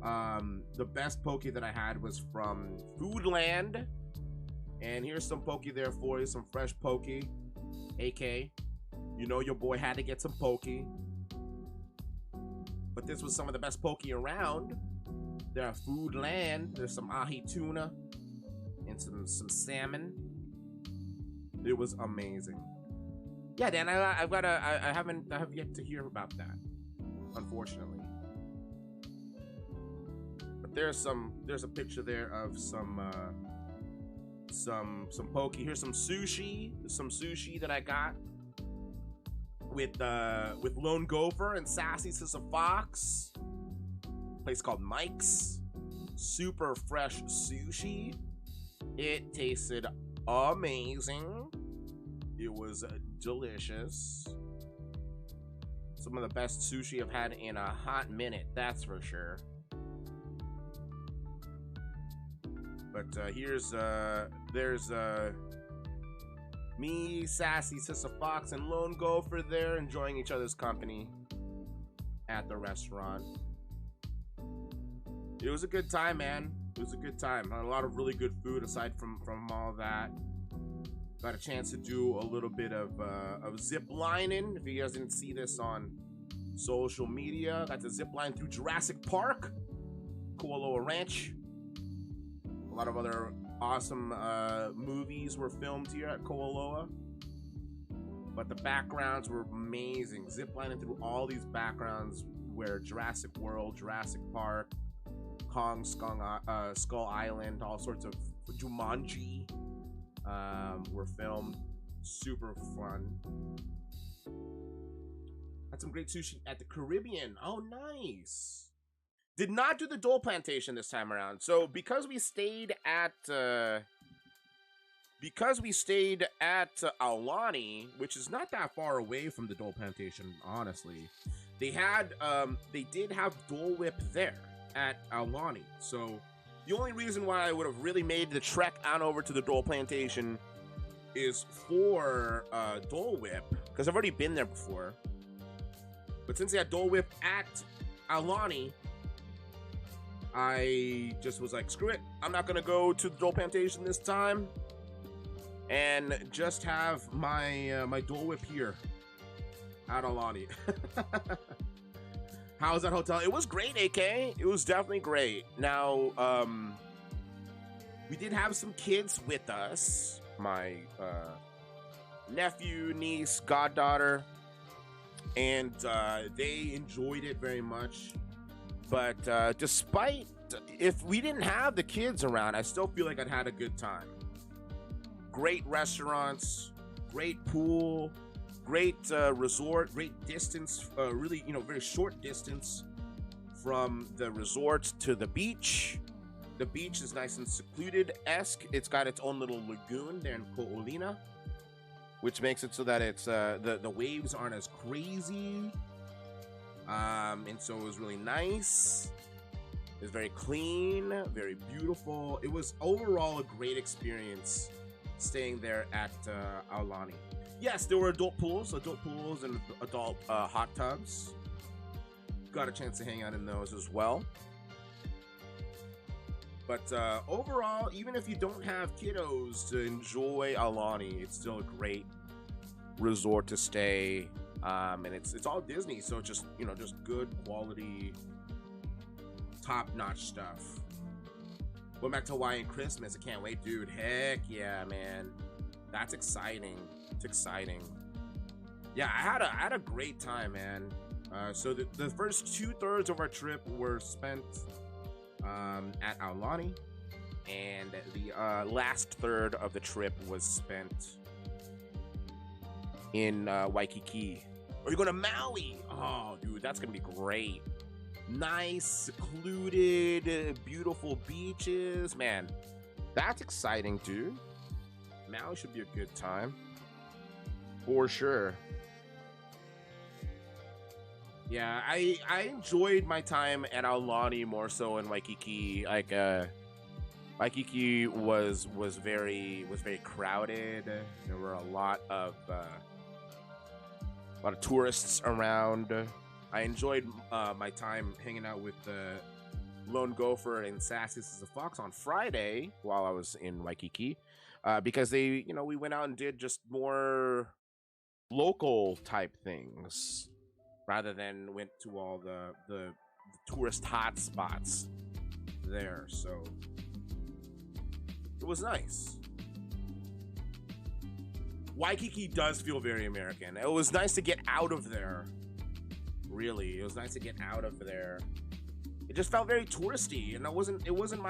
The best pokey that I had was from Foodland. And here's some pokey there for you, some fresh pokey. AK, you know your boy had to get some pokey. But this was some of the best pokey around. There are Foodland. There's some ahi tuna and some salmon. It was amazing. Yeah, Dan, I have yet to hear about that, unfortunately. But there's a picture there of some poke. Here's some sushi that I got with Lone Gopher and Sassy Sister Fox. Place called Mike's. Super fresh sushi. It tasted amazing. It was delicious. Some of the best sushi I've had in a hot minute, that's for sure. But there's me, Sassy Sister Fox, and Lone Gopher there enjoying each other's company at the restaurant. It was a good time, man. It was a good time. A lot of really good food aside from all that. Got a chance to do a little bit of zip lining. If you guys didn't see this on social media, got to zip line through Jurassic Park, Koaloa Ranch. A lot of other awesome movies were filmed here at Koaloa. But the backgrounds were amazing. Zip lining through all these backgrounds where Jurassic World, Jurassic Park, Kong Skull Island, all sorts of Jumanji were filmed. Super fun. Had some great sushi at the Caribbean. Oh, nice. Did not do the Dole Plantation this time around. So because we stayed at Aulani, which is not that far away from the Dole Plantation, honestly, they did have Dole Whip there at Aulani. So the only reason why I would have really made the trek on over to the Dole Plantation is for Dole Whip, because I've already been there before. But since they had Dole Whip at Aulani, I just was like, screw it. I'm not gonna go to the Dole Plantation this time, and just have my my Dole Whip here at Aulani. How was that hotel? It was great, AK. It was definitely great. Now, we did have some kids with us. My nephew, niece, goddaughter, and they enjoyed it very much. But despite, if we didn't have the kids around, I still feel like I'd had a good time. Great restaurants, great pool, great resort, great distance, really, very short distance from the resort to the beach. The beach is nice and secluded-esque. It's got its own little lagoon there in Ko'olina, which makes it so that it's the waves aren't as crazy. And so it was really nice. It was very clean, very beautiful. It was overall a great experience staying there at Aulani. Yes, there were adult pools and adult hot tubs. Got a chance to hang out in those as well. But overall, even if you don't have kiddos to enjoy Aulani, it's still a great resort to stay. And it's all Disney, so just just good quality, top-notch stuff. Going back to Hawaiian Christmas, I can't wait, dude. Heck yeah, man, that's exciting. It's exciting. Yeah, I had a great time, man. So the first 2/3 of our trip were spent at Aulani, and the last third of the trip was spent in Waikiki. Or you're going to Maui. Oh, dude, that's going to be great. Nice, secluded, beautiful beaches. Man, that's exciting, dude. Maui should be a good time. For sure. Yeah, I enjoyed my time at Aulani more so in Waikiki. Like, Waikiki was very crowded. There were a lot of tourists around. I enjoyed my time hanging out with Lone Gopher and Sassy Sister Fox on Friday while I was in Waikiki, because we went out and did just more local type things rather than went to all the tourist hot spots there. So it was nice. Waikiki does feel very American. It was nice to get out of there. Really, it was nice to get out of there. it just felt very touristy, and it wasn't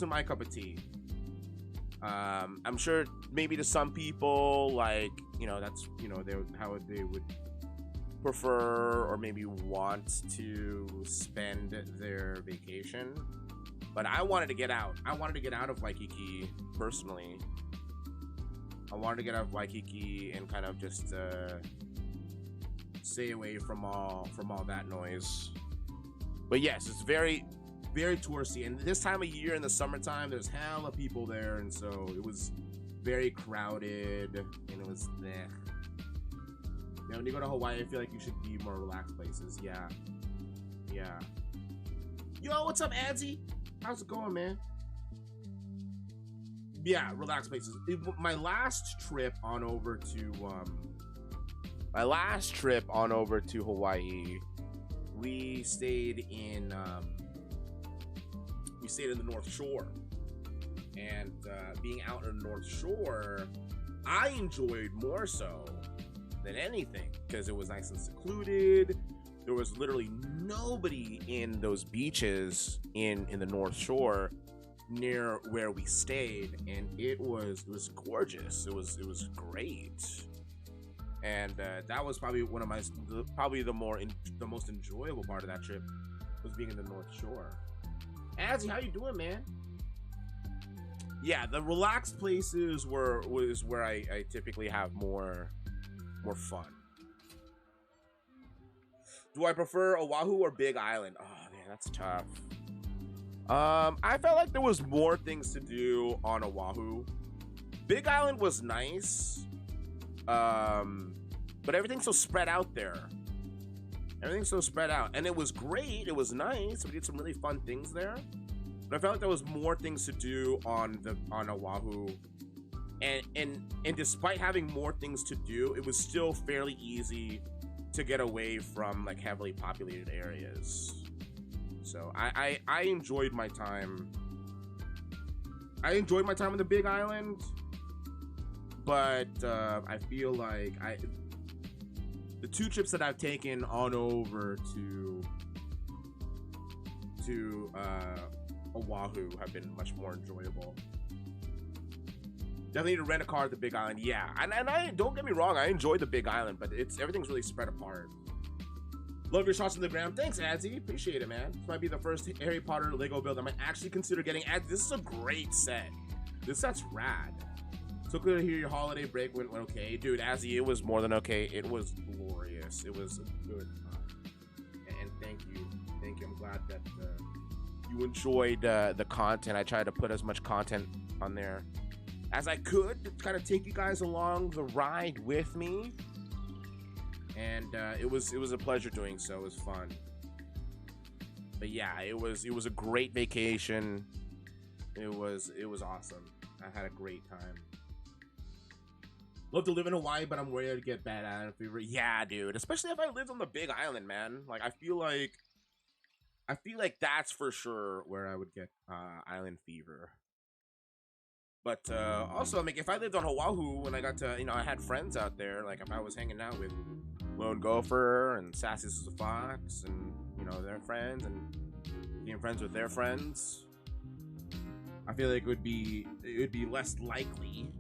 my cup of tea. I'm sure maybe to some people, like, you know, that's, you know, how they would prefer or maybe want to spend their vacation. But I wanted to get out. I wanted to get out of Waikiki personally. I wanted to get out of Waikiki and kind of just stay away from all that noise. But yes, it's very, very touristy, and this time of year in the summertime, there's hella people there, and so it was very crowded, and it was there. Yeah, when you go to Hawaii, I feel like you should be more relaxed places. Yeah. Yo, what's up, Adsy? How's it going, man? Yeah, relaxed places. My last trip on over to Hawaii, we stayed in the North Shore, and being out in the North Shore, I enjoyed more so than anything because it was nice and secluded. There was literally nobody in those beaches in the North Shore near where we stayed, and it was gorgeous. It was great, and that was probably one of the most enjoyable part of that trip was being in the North Shore. Azzy, how you doing, man? Yeah, the relaxed places was where I typically have more fun. Do I prefer Oahu or Big Island? Oh man, that's tough. I felt like there was more things to do on Oahu. Big Island was nice, but everything's so spread out there. Everything's so spread out, and it was great. It was nice. We did some really fun things there, but I felt like there was more things to do on Oahu, and despite having more things to do, it was still fairly easy to get away from like heavily populated areas. So I enjoyed my time. I enjoyed my time on the Big Island, but I feel like the two trips that I've taken on over to Oahu have been much more enjoyable. Definitely need to rent a car at the Big Island. Yeah, and I don't get me wrong, I enjoyed the Big Island, but everything's really spread apart. Love your shots on the gram. Thanks, Adsy. Appreciate it, man. This might be the first Harry Potter Lego build I might actually consider getting. This is a great set. This set's rad. So good to hear your holiday break went okay. Dude, Adsy, it was more than okay. It was glorious. It was a good time. And thank you. Thank you. I'm glad that you enjoyed the content. I tried to put as much content on there as I could to kind of take you guys along the ride with me. And it was a pleasure doing so. It was fun. But yeah, it was a great vacation. It was awesome. I had a great time. Love to live in Hawaii, but I'm worried to get bad island fever. Yeah, dude. Especially if I lived on the Big Island, man. Like I feel like that's for sure where I would get island fever. But also, like, if I lived on Oahu when I got to, I had friends out there. Like, if I was hanging out with Lone Gopher and Sassy the Fox and, their friends and being friends with their friends, I feel like it would be less likely,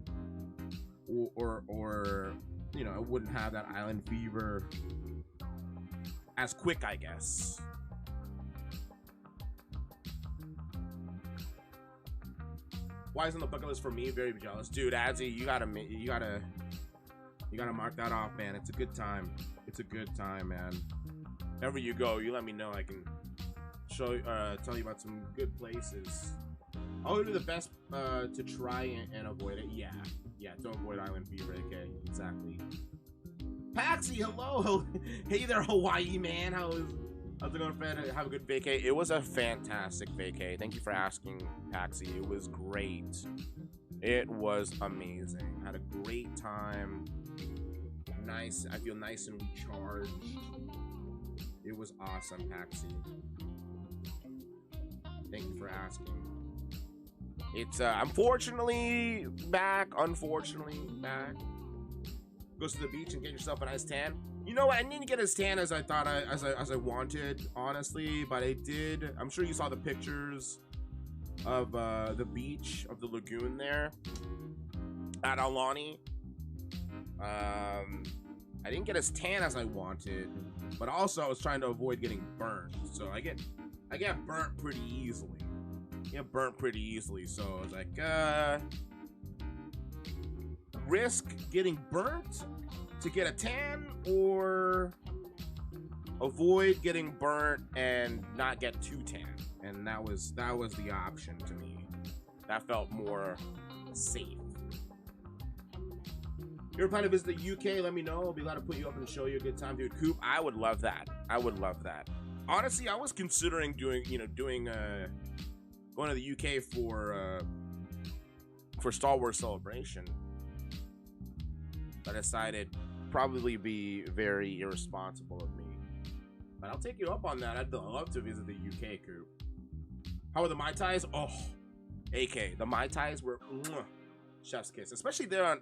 or I wouldn't have that island fever as quick, I guess. Why isn't the bucket list for me? Very jealous, dude. Adsy, you gotta mark that off, man. It's a good time. It's a good time, man. Wherever you go, you let me know. I can tell you about some good places. I'll do the best to try and avoid it. Yeah, to avoid island fever. Okay, exactly. Paxi, hello. Hey there, Hawaii man. How's it going, Fred? Have a good vacay. It was a fantastic vacay. Thank you for asking, Paxi. It was great. It was amazing. Had a great time. Nice. I feel nice and recharged. It was awesome, Paxi. Thank you for asking. It's unfortunately back. Goes to the beach and get yourself a nice tan. You know what? I didn't get as tan as I thought as I wanted, honestly, but I did. I'm sure you saw the pictures of the beach of the lagoon there at Aulani. I didn't get as tan as I wanted, but also I was trying to avoid getting burnt. So I get burnt pretty easily. So I was like, risk getting burnt to get a tan, or avoid getting burnt and not get too tan. And that was the option to me. That felt more safe. If you're planning to visit the UK, let me know. I'll be glad to put you up and show you a good time, dude. Coop, I would love that. Honestly, I was considering going to the UK for Star Wars Celebration, but I decided probably be very irresponsible of me. But I'll take you up on that. I'd love to visit the UK, Coop. How are the Mai Tais? Oh, AK. The Mai Tais were chef's kiss, especially there at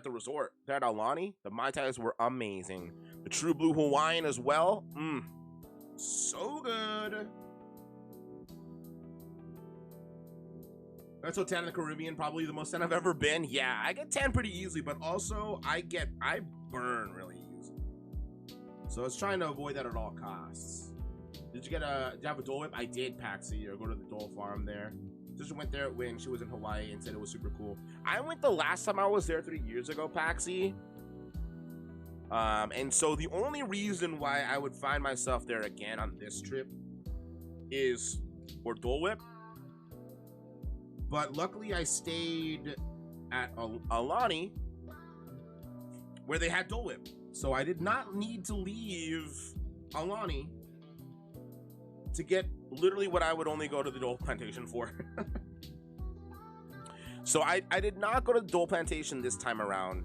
the resort. There at Aulani, the Mai Tais were amazing. The True Blue Hawaiian as well. So good. That's so tan in the Caribbean, probably the most tan I've ever been. Yeah, I get tan pretty easily, but also I burn really easily. So I was trying to avoid that at all costs. Did you have a Dole Whip? I did, Paxi, or go to the Dole Farm there. Just went there when she was in Hawaii and said it was super cool. I went the last time I was there 3 years ago, Paxi. And so the only reason why I would find myself there again on this trip is for Dole Whip. But luckily I stayed at Aulani where they had Dole Whip. So I did not need to leave Aulani to get literally what I would only go to the Dole Plantation for. So I did not go to the Dole Plantation this time around.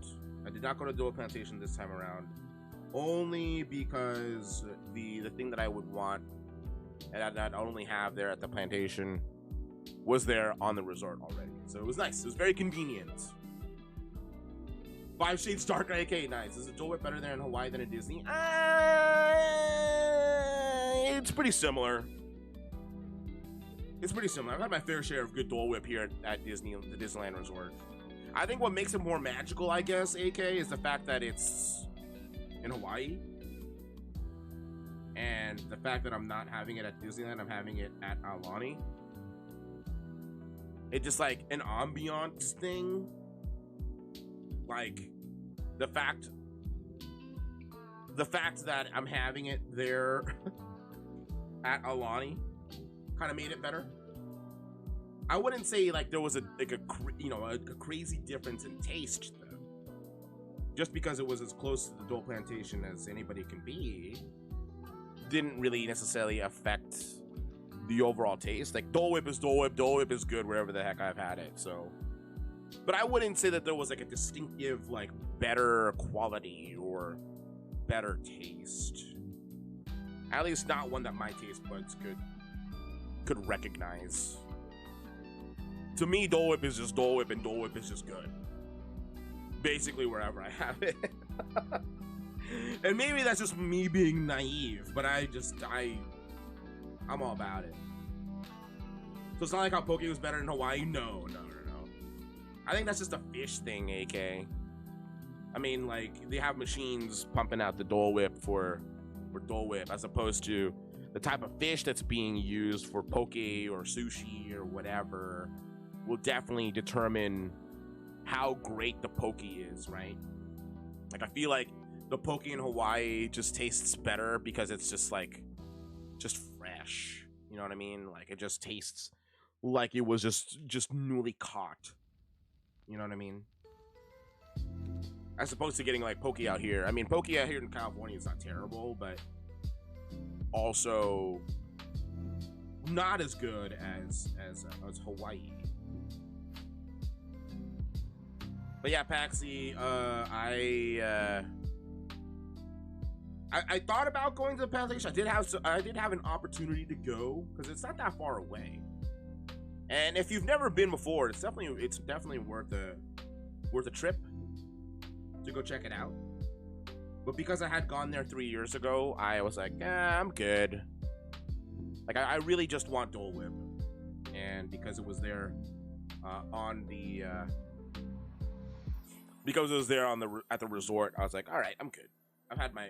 Only because the thing that I would want and I'd only have there at the plantation was there on the resort already. So it was nice. It was very convenient. 5 Shades Darker, AK, nice. Is the Dole Whip better there in Hawaii than in Disney? It's pretty similar. I've had my fair share of good Dole Whip here at Disney, the Disneyland Resort. I think what makes it more magical, I guess, AK, is the fact that it's in Hawaii. And the fact that I'm not having it at Disneyland, I'm having it at Aulani. It's just like an ambiance thing. Like the fact that I'm having it there at Aulani kind of made it better. I wouldn't say like there was a crazy difference in taste though. Just because it was as close to the Dole Plantation as anybody can be, didn't really necessarily affect the overall taste. Like Dole Whip is Dole Whip. Dole Whip is good wherever the heck I've had it. So, but I wouldn't say that there was like a distinctive, like better quality or better taste. At least not one that my taste buds could recognize. To me, Dole Whip is just Dole Whip, and Dole Whip is just good. Basically, wherever I have it. And maybe that's just me being naive, but I'm all about it. So it's not like how Poke was better in Hawaii. No. I think that's just a fish thing, AK. I mean, like, they have machines pumping out the Dole Whip for Dole Whip, as opposed to the type of fish that's being used for poke or sushi or whatever will definitely determine how great the poke is, right? Like, I feel like the poke in Hawaii just tastes better because it's just fresh. You know what I mean? Like, it just tastes like it was just newly caught. You know what I mean? As opposed to getting like poke out here. I mean, poke out here in California is not terrible, but also not as good as Hawaii. But yeah, Paxi, I thought about going to the plantation. I did have an opportunity to go because it's not that far away. And if you've never been before, it's definitely worth a trip to go check it out. But because I had gone there 3 years ago, I was like, I'm good. Like, I really just want Dole Whip. And because it was there on the... because it was there on at the resort, I was like, all right, I'm good. I've had my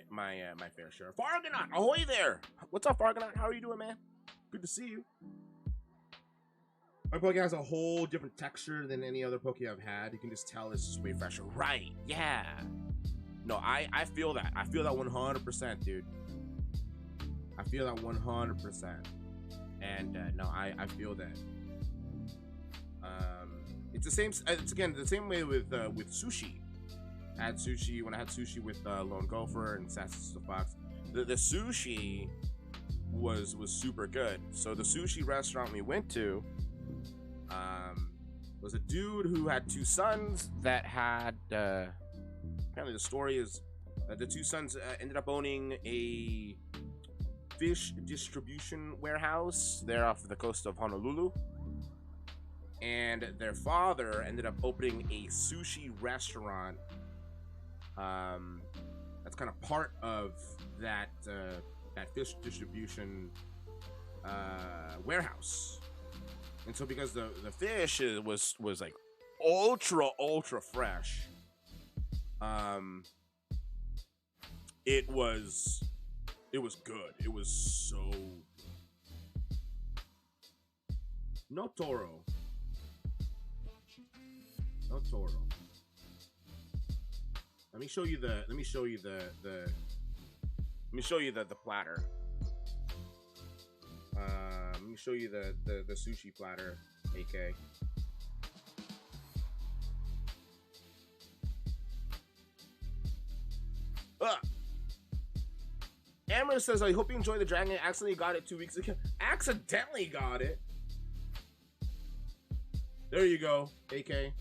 fair share. Fargonaut, ahoy there! What's up, Fargonaut? How are you doing, man? Good to see you. My Poke has a whole different texture than any other Poke I've had. You can just tell it's just way fresher. Right, yeah. No, I feel that. I feel that 100%, dude. I feel that 100%. And no, I feel that. It's the same. It's again the same way with sushi. I had sushi when I had sushi with Lone Gopher and Sassy the Fox. The sushi was super good. So the sushi restaurant we went to was a dude who had 2 sons that had. Apparently, the story is the 2 sons ended up owning a fish distribution warehouse there off the coast of Honolulu. And their father ended up opening a sushi restaurant that's kind of part of that fish distribution warehouse. And so because the fish was like ultra fresh, it was good. It was so no Toro. No Toro. Let me show you the platter. Let me show you the sushi platter, AK. Amber says, I hope you enjoy the dragon. I accidentally got it 2 weeks ago. Accidentally got it. There you go, AK.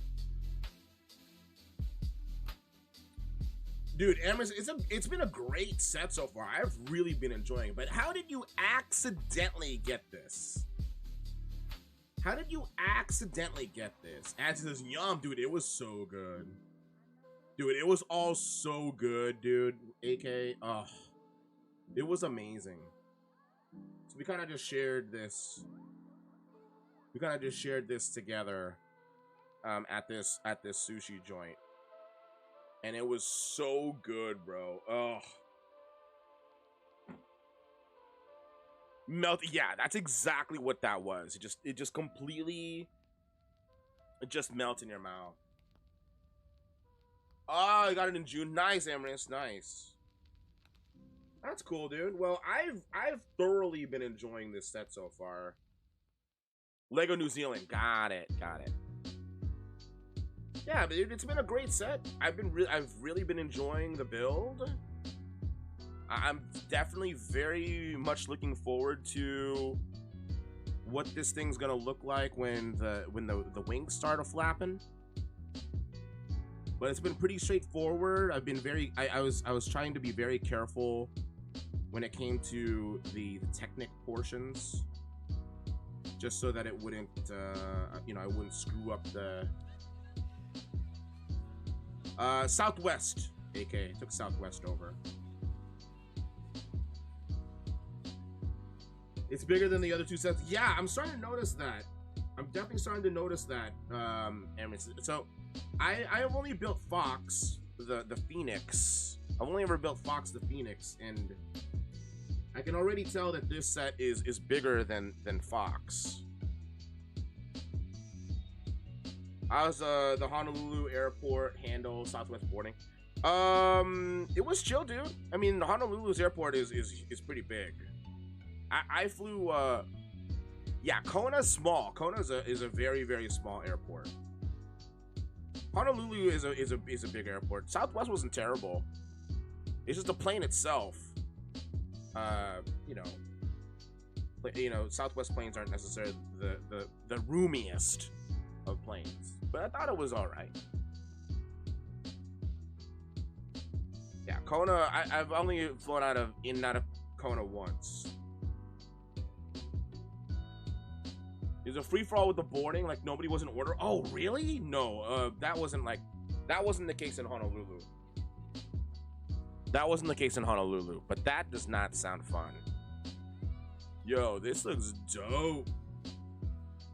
Dude, Amber, it's been a great set so far. I've really been enjoying it. But how did you accidentally get this? How did you accidentally get this? As it says, yum, dude, it was so good. Dude, it was all so good, dude. AK, oh, it was amazing. So we kind of just shared this. We kind of just shared this together at this sushi joint. And it was so good, bro. Oh. Melt. Yeah, that's exactly what that was. It just completely melt in your mouth. Oh, I got it in June. Nice, Amaris. Nice. That's cool, dude. Well, I've thoroughly been enjoying this set so far. Lego New Zealand. Got it. Yeah, but it's been a great set. I've really been enjoying the build. I'm definitely very much looking forward to what this thing's gonna look like when the wings start flapping. But it's been pretty straightforward. I've been I was trying to be very careful when it came to the Technic portions, just so that it wouldn't I wouldn't screw up the Southwest. AK took Southwest over. It's bigger than the other 2 sets. Yeah, I'm starting to notice that. I'm definitely starting to notice that. So I've only built Fox, the Phoenix. I've only ever built Fox the Phoenix, and I can already tell that this set is bigger than Fox. How's the Honolulu airport handle Southwest boarding? It was chill, dude. I mean, Honolulu's airport is pretty big. I flew. Yeah, Kona's small. Kona is a very, very small airport. Honolulu is a big airport. Southwest wasn't terrible. It's just the plane itself. Southwest planes aren't necessarily the roomiest of planes, but I thought it was all right. Yeah, Kona. I've only flown in and out of Kona once. Is a free for all with the boarding? Like nobody was in order? Oh, really? No, that wasn't the case in Honolulu. That wasn't the case in Honolulu, but that does not sound fun. Yo, this looks dope.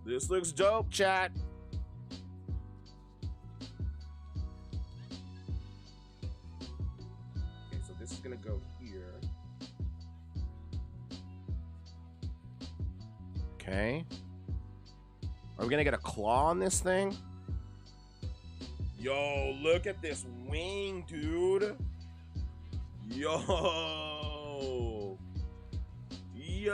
This looks dope, chat. Okay, so this is gonna go here. Okay. Are we gonna get a claw on this thing? Yo, look at this wing, dude. Yo. Yo.